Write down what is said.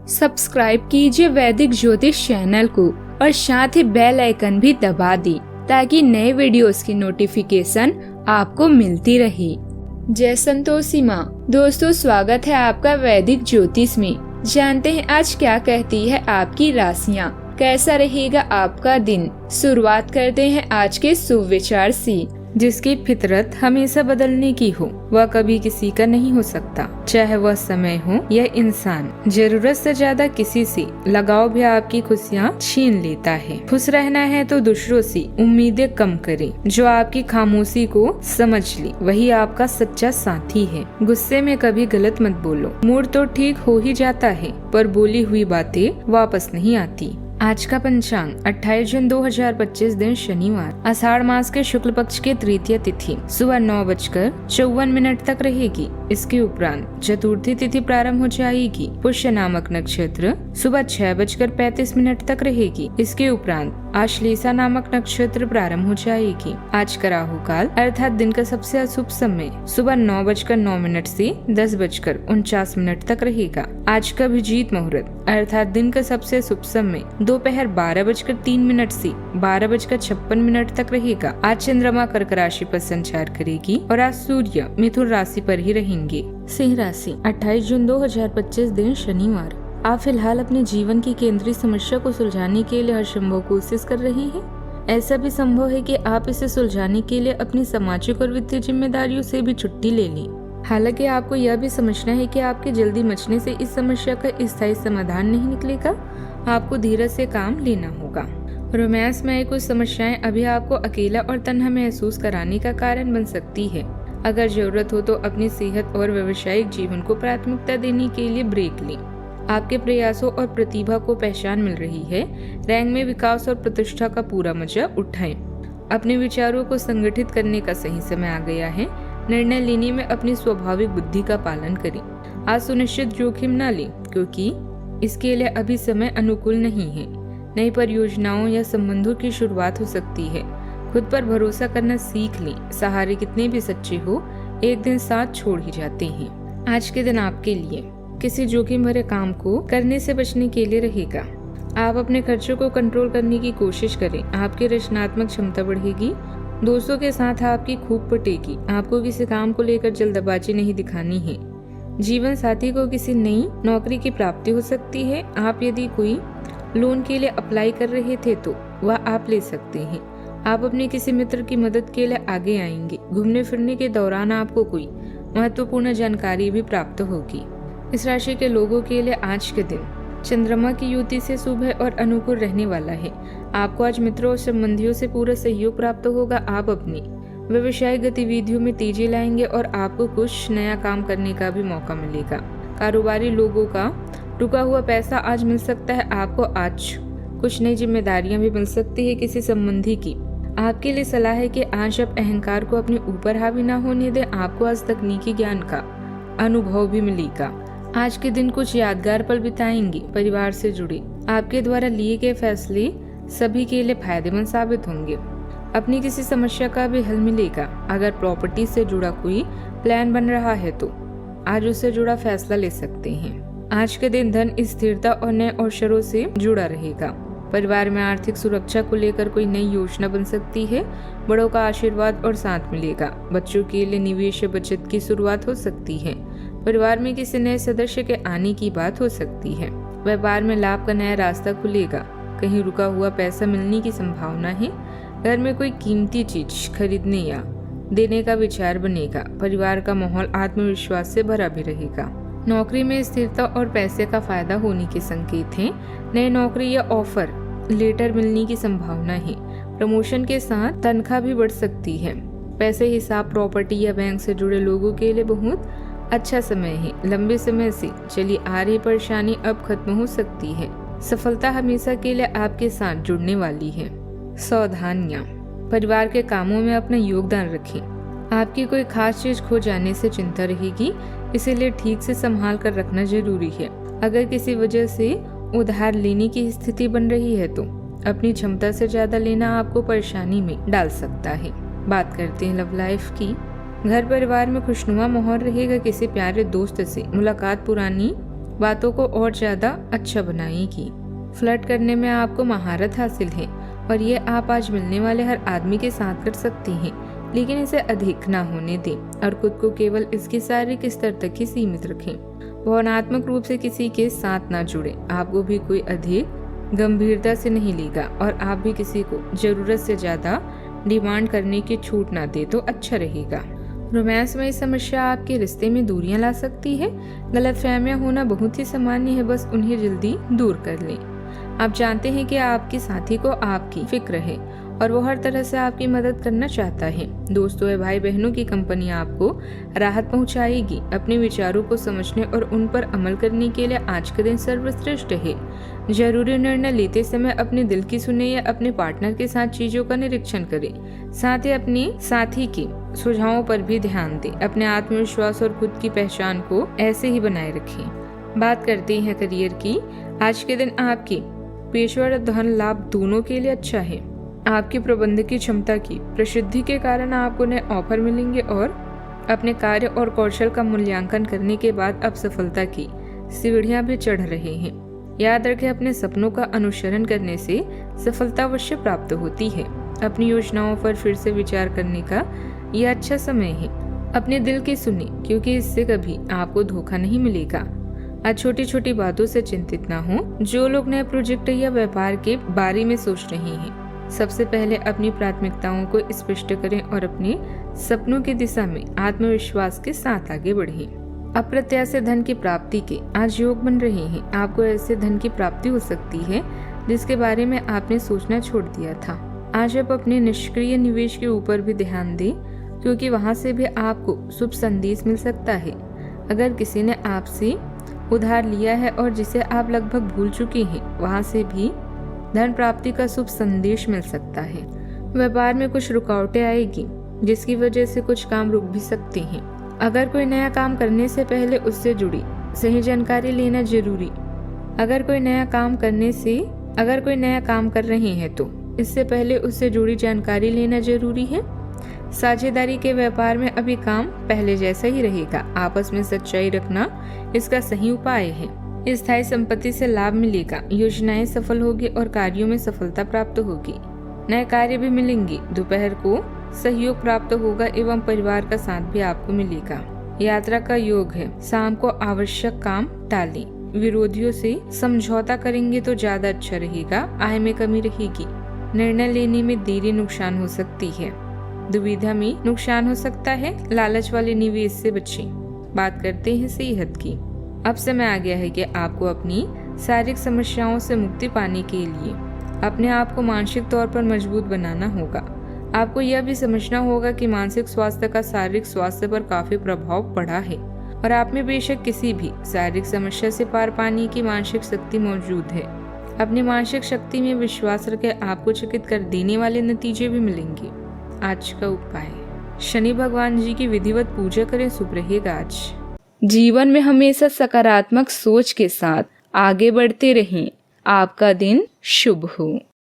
Subscribe कीजिए वैदिक ज्योतिष चैनल को और साथ ही बेल आइकन भी दबा दी ताकि नए वीडियोस की नोटिफिकेशन आपको मिलती रहे। जय संतोषी माँ। दोस्तों, स्वागत है आपका वैदिक ज्योतिष में। जानते हैं आज क्या कहती है आपकी राशियाँ, कैसा रहेगा आपका दिन। शुरुआत करते हैं आज के शुभ विचार से। जिसकी फितरत हमेशा बदलने की हो वह कभी किसी का नहीं हो सकता, चाहे वह समय हो या इंसान। जरूरत से ज्यादा किसी से लगाव भी आपकी खुशियाँ छीन लेता है। खुश रहना है तो दूसरों से उम्मीदें कम करें। जो आपकी खामोशी को समझ ले वही आपका सच्चा साथी है। गुस्से में कभी गलत मत बोलो। मूड तो ठीक हो ही जाता है पर बोली हुई बातें वापस नहीं आती। आज का पंचांग 28 जून 2025 दिन शनिवार, आषाढ़ मास के शुक्ल पक्ष के तृतीय तिथि सुबह 9:54 तक रहेगी। इसके उपरांत चतुर्थी तिथि प्रारंभ हो जाएगी। पुष्य नामक नक्षत्र सुबह 6:35 तक रहेगी। इसके उपरांत आश्लेषा नामक नक्षत्र प्रारंभ हो जाएगी। आज का राहु काल अर्थात दिन का सबसे अशुभ समय सुबह 9:09 से 10:49 तक रहेगा। आज का अभिजीत मुहूर्त अर्थात दिन का सबसे शुभ समय दोपहर 12:03 से 12:56 तक रहेगा। आज चंद्रमा कर्क राशि पर संचार करेगी और आज सूर्य मिथुन राशि पर ही रहेंगे। सिंह राशि 28 जून 2025 दिन शनिवार। आप फिलहाल अपने जीवन की केंद्रीय समस्या को सुलझाने के लिए हर संभव कोशिश कर रहे हैं। ऐसा भी संभव है कि आप इसे सुलझाने के लिए अपनी सामाजिक और वित्तीय जिम्मेदारियों से भी छुट्टी ले लें। हालांकि आपको यह भी समझना है कि आपके जल्दी मचने से इस समस्या का स्थायी समाधान नहीं निकलेगा। आपको धीरज से काम लेना होगा। रोमांस में कुछ समस्याएं अभी आपको अकेला और तन्हा महसूस कराने का कारण बन सकती है। अगर जरूरत हो तो अपनी सेहत और व्यावसायिक जीवन को प्राथमिकता देने के लिए ब्रेक लें। आपके प्रयासों और प्रतिभा को पहचान मिल रही है। रैंक में विकास और प्रतिष्ठा का पूरा मजा उठाएं। अपने विचारों को संगठित करने का सही समय आ गया है। निर्णय लेने में अपनी स्वाभाविक बुद्धि का पालन करें। आज सुनिश्चित जोखिम न लें क्योंकि इसके लिए अभी समय अनुकूल नहीं है। नई परियोजनाओं या संबंधों की शुरुआत हो सकती है। खुद पर भरोसा करना सीख लें। सहारे कितने भी सच्चे हो एक दिन साथ छोड़ ही जाते हैं। आज के दिन आपके लिए किसी जोखिम भरे काम को करने से बचने के लिए रहेगा। आप अपने खर्चों को कंट्रोल करने की कोशिश करें। आपकी रचनात्मक क्षमता बढ़ेगी। दोस्तों के साथ आपकी खूब पटेगी। आपको किसी काम को लेकर जल्दबाजी नहीं दिखानी है। जीवन साथी को किसी नई नौकरी की प्राप्ति हो सकती है। आप यदि कोई लोन के लिए अप्लाई कर रहे थे तो वह आप ले सकते हैं। आप अपने किसी मित्र की मदद के लिए आगे आएंगे। घूमने फिरने के दौरान आपको कोई महत्वपूर्ण जानकारी भी प्राप्त होगी। इस राशि के लोगों के लिए आज के दिन चंद्रमा की युति से शुभ है और अनुकूल रहने वाला है। आपको आज मित्रों और संबंधियों से पूरा सहयोग प्राप्त होगा। आप अपनी व्यवसायिक गतिविधियों में तेजी लाएंगे और आपको कुछ नया काम करने का भी मौका मिलेगा। कारोबारी लोगों का रुका हुआ पैसा आज मिल सकता है। आपको आज कुछ नई जिम्मेदारियां भी मिल सकती है किसी संबंधी की। आपके लिए सलाह है कि आज आप अहंकार को अपने ऊपर हावी न होने दें। आपको आज तकनीकी ज्ञान का अनुभव भी मिलेगा। आज के दिन कुछ यादगार पल बिताएंगे। परिवार से जुड़े आपके द्वारा लिए गए फैसले सभी के लिए फायदेमंद साबित होंगे। अपनी किसी समस्या का भी हल मिलेगा। अगर प्रॉपर्टी से जुड़ा कोई प्लान बन रहा है तो आज उससे जुड़ा फैसला ले सकते हैं। आज के दिन धन स्थिरता और नए अवसरों से जुड़ा रहेगा। परिवार में आर्थिक सुरक्षा को लेकर कोई नई योजना बन सकती है। बड़ों का आशीर्वाद और साथ मिलेगा। बच्चों के लिए निवेश बचत की शुरुआत हो सकती है। परिवार में किसी नए सदस्य के आने की बात हो सकती है। व्यापार में लाभ का नया रास्ता खुलेगा। कहीं रुका हुआ पैसा मिलने की संभावना है। घर में कोई कीमती चीज खरीदने या देने का विचार बनेगा। परिवार का माहौल आत्मविश्वास से भरा भी रहेगा। नौकरी में स्थिरता और पैसे का फायदा होने के संकेत हैं। नई नौकरी या ऑफर लेटर मिलने की संभावना है। प्रमोशन के साथ तनख्वाह भी बढ़ सकती है। पैसे हिसाब प्रॉपर्टी या बैंक से जुड़े लोगों के लिए बहुत अच्छा समय है। लंबे समय से चली आ रही परेशानी अब खत्म हो सकती है। सफलता हमेशा के लिए आपके साथ जुड़ने वाली है। सावधानियां, परिवार के कामों में अपना योगदान रखें। आपकी कोई खास चीज खो जाने से चिंता रहेगी, इसीलिए ठीक से संभाल कर रखना जरूरी है। अगर किसी वजह से उधार लेने की स्थिति बन रही है तो अपनी क्षमता से ज्यादा लेना आपको परेशानी में डाल सकता है। बात करते हैं लव लाइफ की। घर परिवार में खुशनुमा माहौल रहेगा। किसी प्यारे दोस्त से मुलाकात पुरानी बातों को और ज्यादा अच्छा बनाएगी। फ्लर्ट करने में आपको महारत हासिल है और ये आप आज मिलने वाले हर आदमी के साथ कर सकती हैं, लेकिन इसे अधिक ना होने दें और खुद को केवल इसके शारीरिक स्तर तक ही सीमित रखें। भावनात्मक रूप से किसी के साथ ना जुड़े। आपको भी कोई अधिक गंभीरता से नहीं लेगा और आप भी किसी को जरूरत से ज्यादा डिमांड करने की छूट ना दे तो अच्छा रहेगा। रोमांस में इस समस्या आपके रिश्ते में दूरियां ला सकती है। गलतफहमियां होना बहुत ही सामान्य है, बस उन्हें जल्दी दूर कर लें। आप जानते हैं कि आपके साथी को आपकी फिक्र है और वो हर तरह से आपकी मदद करना चाहता है। दोस्तों या भाई बहनों की कंपनी आपको राहत पहुंचाएगी। अपने विचारों को समझने और उन पर अमल करने के लिए आज का दिन सर्वश्रेष्ठ है। जरूरी निर्णय लेते समय अपने दिल की सुने या अपने पार्टनर के साथ चीजों का निरीक्षण करें। साथ ही अपने साथी के सुझावों पर भी ध्यान दें। अपने आत्मविश्वास और खुद की पहचान को ऐसे ही बनाए रखें। बात करते हैं करियर की। आज के दिन आपकी पेशेवर और धन लाभ दोनों के लिए अच्छा है। आपकी प्रबंधकीय क्षमता की प्रसिद्धि के कारण आपको नए ऑफर मिलेंगे और अपने कार्य और कौशल का मूल्यांकन करने के बाद अब सफलता की सीढ़ियां भी चढ़ रहे हैं। याद रखें, अपने सपनों का अनुसरण करने से सफलता अवश्य प्राप्त होती है। अपनी योजनाओं पर फिर से विचार करने का यह अच्छा समय है। अपने दिल की सुनिए, क्योंकि इससे कभी आपको धोखा नहीं मिलेगा। आज छोटी छोटी बातों से चिंतित ना हो। जो लोग नए प्रोजेक्ट या व्यापार के बारे में सोच रहे हैं, सबसे पहले अपनी प्राथमिकताओं को स्पष्ट करें और अपने सपनों की दिशा में आत्मविश्वास के साथ आगे बढ़ें। अप्रत्याशित धन की प्राप्ति के आज योग बन रहे हैं। आपको ऐसे धन की प्राप्ति हो सकती है जिसके बारे में आपने सोचना छोड़ दिया था। आज आप अपने निष्क्रिय निवेश के ऊपर भी ध्यान दें, क्योंकि वहां से भी आपको शुभ संदेश मिल सकता है। अगर किसी ने आपसे उधार लिया है और जिसे आप लगभग भूल चुके हैं, वहां से भी धन प्राप्ति का शुभ संदेश मिल सकता है। व्यापार में कुछ रुकावटें आएगी, जिसकी वजह से कुछ काम रुक भी सकते हैं। अगर कोई नया काम करने से पहले उससे जुड़ी सही जानकारी लेना जरूरी। अगर कोई नया काम कर रहे हैं तो इससे पहले उससे जुड़ी जानकारी लेना जरूरी है। साझेदारी के व्यापार में अभी काम पहले जैसा ही रहेगा। आपस में सच्चाई रखना इसका सही उपाय है। स्थायी संपत्ति से लाभ मिलेगा। योजनाएं सफल होगी और कार्यों में सफलता प्राप्त होगी। नए कार्य भी मिलेंगे। दोपहर को सहयोग प्राप्त होगा एवं परिवार का साथ भी आपको मिलेगा। यात्रा का योग है। शाम को आवश्यक काम टालें। विरोधियों से समझौता करेंगे तो ज्यादा अच्छा रहेगा। आय में कमी रहेगी। निर्णय लेने में देरी नुकसान हो सकती है। दुविधा में नुकसान हो सकता है। लालच वाले निवेश से बचें। बात करते हैं सेहत की। अब समय आ गया है कि आपको अपनी शारीरिक समस्याओं से मुक्ति पाने के लिए अपने आप को मानसिक तौर पर मजबूत बनाना होगा। आपको यह भी समझना होगा कि मानसिक स्वास्थ्य का शारीरिक स्वास्थ्य पर काफी प्रभाव पड़ा है और आप में बेशक किसी भी शारीरिक समस्या से पार पाने की मानसिक शक्ति मौजूद है। अपनी मानसिक शक्ति में विश्वास रखें। आपको चकित कर देने वाले नतीजे भी मिलेंगे। आज का उपाय, शनि भगवान जी की विधिवत पूजा करें। शुभ रहेगा आज। जीवन में हमेशा सकारात्मक सोच के साथ आगे बढ़ते रहें। आपका दिन शुभ हो।